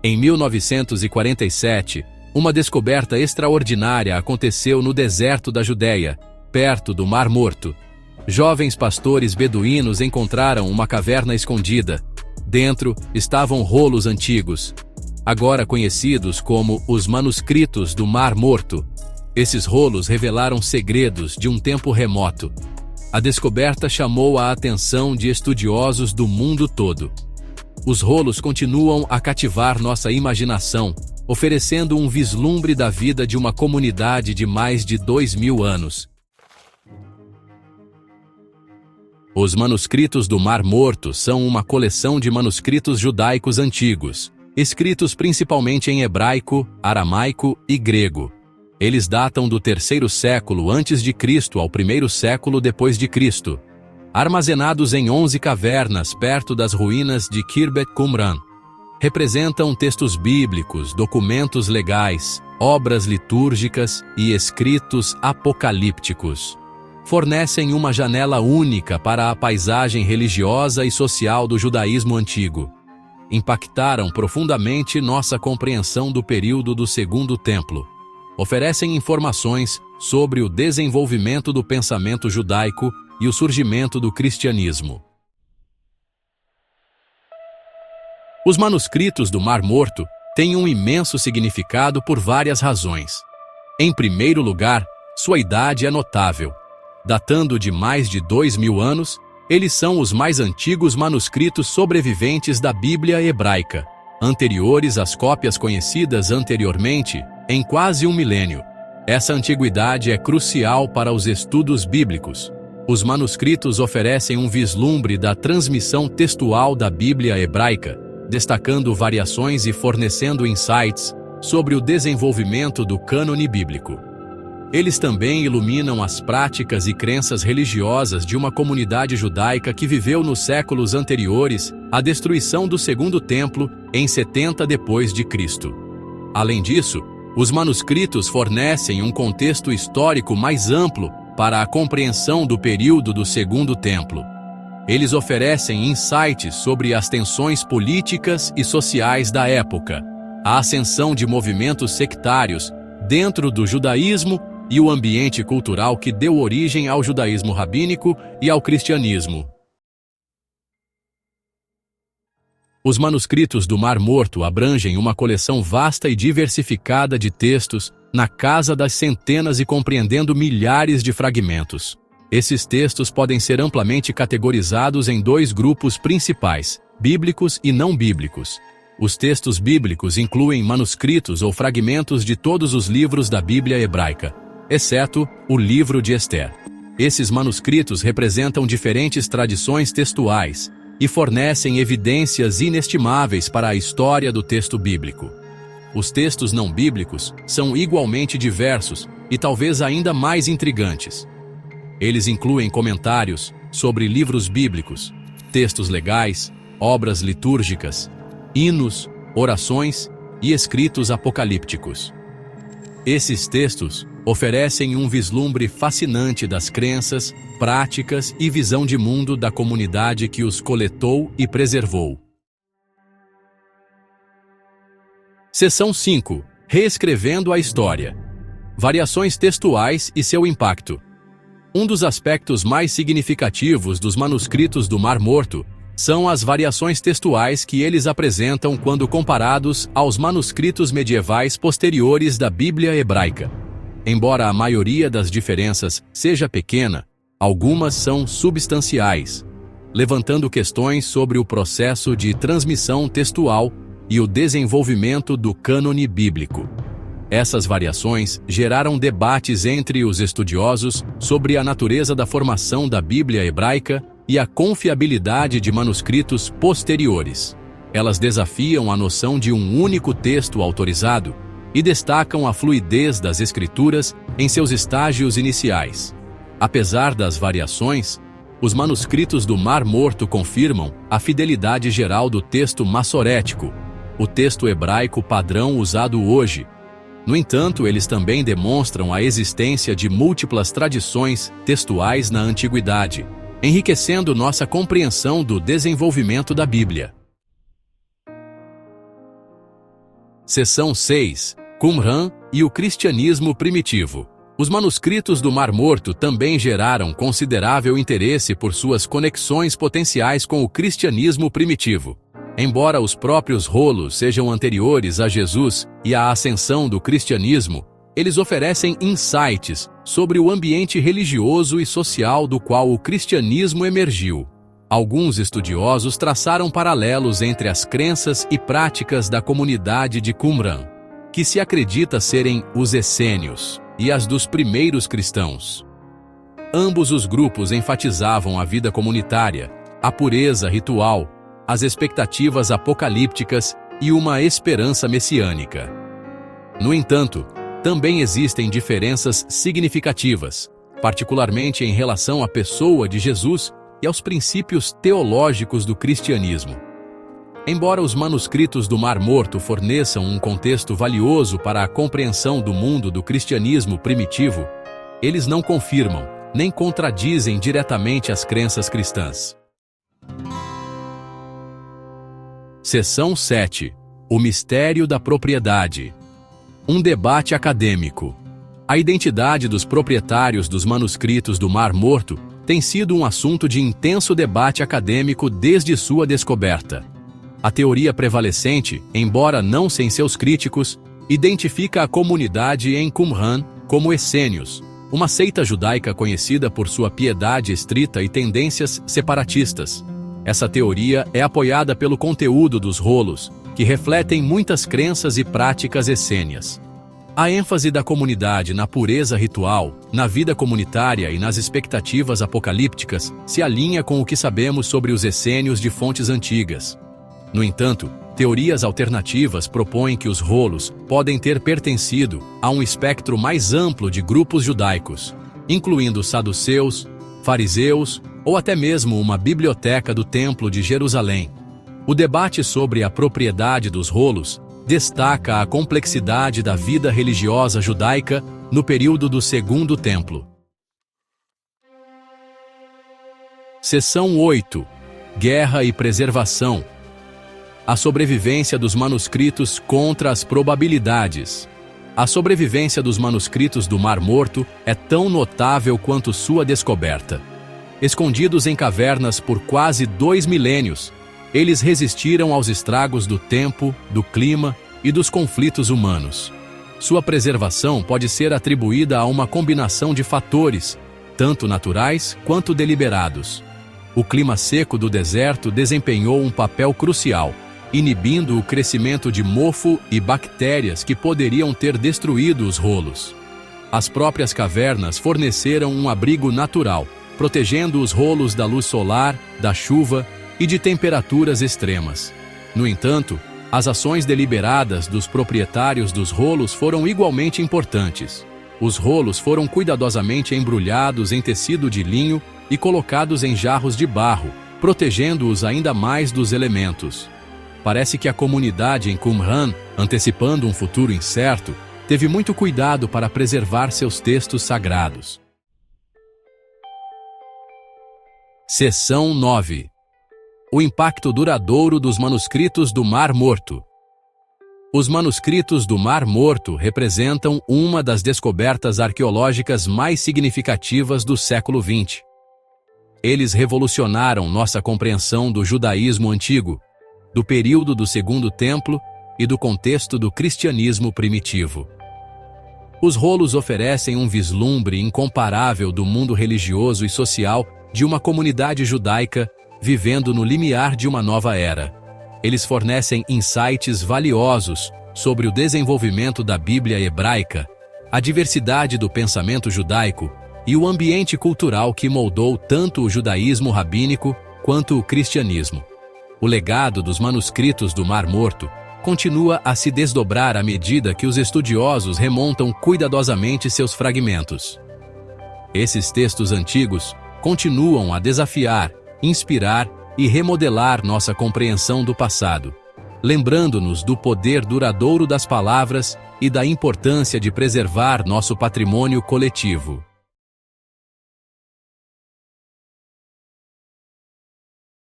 Em 1947, uma descoberta extraordinária aconteceu no deserto da Judéia, perto do Mar Morto. Jovens pastores beduínos encontraram uma caverna escondida. Dentro estavam rolos antigos, agora conhecidos como os manuscritos do Mar Morto. Esses rolos revelaram segredos de um tempo remoto. A descoberta chamou a atenção de estudiosos do mundo todo. Os rolos continuam a cativar nossa imaginação, oferecendo um vislumbre da vida de uma comunidade de mais de 2000 anos. Os manuscritos do Mar Morto são uma coleção de manuscritos judaicos antigos, escritos principalmente em hebraico, aramaico e grego. Eles datam do 3º século a.C. ao 1º século depois de Cristo, armazenados em 11 cavernas perto das ruínas de Khirbet Qumran. Representam textos bíblicos, documentos legais, obras litúrgicas e escritos apocalípticos. Fornecem uma janela única para a paisagem religiosa e social do judaísmo antigo. Impactaram profundamente nossa compreensão do período do Segundo Templo. Oferecem informações sobre o desenvolvimento do pensamento judaico e o surgimento do cristianismo. Os manuscritos do Mar Morto têm um imenso significado por várias razões. Em primeiro lugar, sua idade é notável. Datando de mais de 2000 anos, eles são os mais antigos manuscritos sobreviventes da Bíblia hebraica, anteriores às cópias conhecidas anteriormente em quase um milênio. Essa antiguidade é crucial para os estudos bíblicos. Os manuscritos oferecem um vislumbre da transmissão textual da Bíblia hebraica, destacando variações e fornecendo insights sobre o desenvolvimento do cânone bíblico. Eles também iluminam as práticas e crenças religiosas de uma comunidade judaica que viveu nos séculos anteriores à destruição do Segundo Templo em 70 depois de Cristo. Além disso, os manuscritos fornecem um contexto histórico mais amplo para a compreensão do período do Segundo Templo. Eles oferecem insights sobre as tensões políticas e sociais da época, a ascensão de movimentos sectários dentro do judaísmo e o ambiente cultural que deu origem ao judaísmo rabínico e ao cristianismo. Os manuscritos do Mar Morto abrangem uma coleção vasta e diversificada de textos na casa das centenas e compreendendo milhares de fragmentos. Esses textos podem ser amplamente categorizados em 2 grupos principais, bíblicos e não bíblicos. Os textos bíblicos incluem manuscritos ou fragmentos de todos os livros da Bíblia hebraica, exceto o livro de Ester. Esses manuscritos representam diferentes tradições textuais e fornecem evidências inestimáveis para a história do texto bíblico. Os textos não bíblicos são igualmente diversos e talvez ainda mais intrigantes. Eles incluem comentários sobre livros bíblicos, textos legais, obras litúrgicas, hinos, orações e escritos apocalípticos. Esses textos oferecem um vislumbre fascinante das crenças, práticas e visão de mundo da comunidade que os coletou e preservou. Seção 5. Reescrevendo a história. Variações textuais e seu impacto. Um dos aspectos mais significativos dos manuscritos do Mar Morto são as variações textuais que eles apresentam quando comparados aos manuscritos medievais posteriores da Bíblia hebraica. Embora a maioria das diferenças seja pequena, algumas são substanciais, levantando questões sobre o processo de transmissão textual e o desenvolvimento do cânone bíblico. Essas variações geraram debates entre os estudiosos sobre a natureza da formação da Bíblia hebraica e a confiabilidade de manuscritos posteriores. Elas desafiam a noção de um único texto autorizado e destacam a fluidez das escrituras em seus estágios iniciais. Apesar das variações, os manuscritos do Mar Morto confirmam a fidelidade geral do texto massorético, o texto hebraico padrão usado hoje. No entanto, eles também demonstram a existência de múltiplas tradições textuais na antiguidade, enriquecendo nossa compreensão do desenvolvimento da Bíblia. Seção 6. Qumran e o cristianismo primitivo. Os manuscritos do Mar Morto também geraram considerável interesse por suas conexões potenciais com o cristianismo primitivo. Embora os próprios rolos sejam anteriores a Jesus e à ascensão do cristianismo, eles oferecem insights sobre o ambiente religioso e social do qual o cristianismo emergiu. Alguns estudiosos traçaram paralelos entre as crenças e práticas da comunidade de Qumran, que se acredita serem os essênios, e as dos primeiros cristãos. Ambos os grupos enfatizavam a vida comunitária, a pureza ritual, as expectativas apocalípticas e uma esperança messiânica. No entanto, também existem diferenças significativas, particularmente em relação à pessoa de Jesus e aos princípios teológicos do cristianismo. Embora os manuscritos do Mar Morto forneçam um contexto valioso para a compreensão do mundo do cristianismo primitivo, eles não confirmam, nem contradizem diretamente as crenças cristãs. Seção 7. O mistério da propriedade. Um debate acadêmico. A identidade dos proprietários dos manuscritos do Mar Morto tem sido um assunto de intenso debate acadêmico desde sua descoberta. A teoria prevalecente, embora não sem seus críticos, identifica a comunidade em Qumran como essênios, uma seita judaica conhecida por sua piedade estrita e tendências separatistas. Essa teoria é apoiada pelo conteúdo dos rolos, que refletem muitas crenças e práticas essênias. A ênfase da comunidade na pureza ritual, na vida comunitária e nas expectativas apocalípticas se alinha com o que sabemos sobre os essênios de fontes antigas. No entanto, teorias alternativas propõem que os rolos podem ter pertencido a um espectro mais amplo de grupos judaicos, incluindo saduceus, fariseus ou até mesmo uma biblioteca do Templo de Jerusalém. O debate sobre a propriedade dos rolos destaca a complexidade da vida religiosa judaica no período do Segundo Templo. Seção 8. Guerra e preservação. A sobrevivência dos manuscritos contra as probabilidades. A sobrevivência dos manuscritos do Mar Morto é tão notável quanto sua descoberta. Escondidos em cavernas por quase 2 milênios, eles resistiram aos estragos do tempo, do clima e dos conflitos humanos. Sua preservação pode ser atribuída a uma combinação de fatores, tanto naturais quanto deliberados. O clima seco do deserto desempenhou um papel crucial, inibindo o crescimento de mofo e bactérias que poderiam ter destruído os rolos. As próprias cavernas forneceram um abrigo natural, protegendo os rolos da luz solar, da chuva e de temperaturas extremas. No entanto, as ações deliberadas dos proprietários dos rolos foram igualmente importantes. Os rolos foram cuidadosamente embrulhados em tecido de linho e colocados em jarros de barro, protegendo-os ainda mais dos elementos. Parece que a comunidade em Qumran, antecipando um futuro incerto, teve muito cuidado para preservar seus textos sagrados. Seção 9. O impacto duradouro dos manuscritos do Mar Morto. Os manuscritos do Mar Morto representam uma das descobertas arqueológicas mais significativas do século XX. Eles revolucionaram nossa compreensão do judaísmo antigo, do período do Segundo Templo e do contexto do cristianismo primitivo. Os rolos oferecem um vislumbre incomparável do mundo religioso e social de uma comunidade judaica vivendo no limiar de uma nova era. Eles fornecem insights valiosos sobre o desenvolvimento da Bíblia hebraica, a diversidade do pensamento judaico e o ambiente cultural que moldou tanto o judaísmo rabínico quanto o cristianismo. O legado dos manuscritos do Mar Morto continua a se desdobrar à medida que os estudiosos remontam cuidadosamente seus fragmentos. Esses textos antigos continuam a desafiar, inspirar e remodelar nossa compreensão do passado, lembrando-nos do poder duradouro das palavras e da importância de preservar nosso patrimônio coletivo.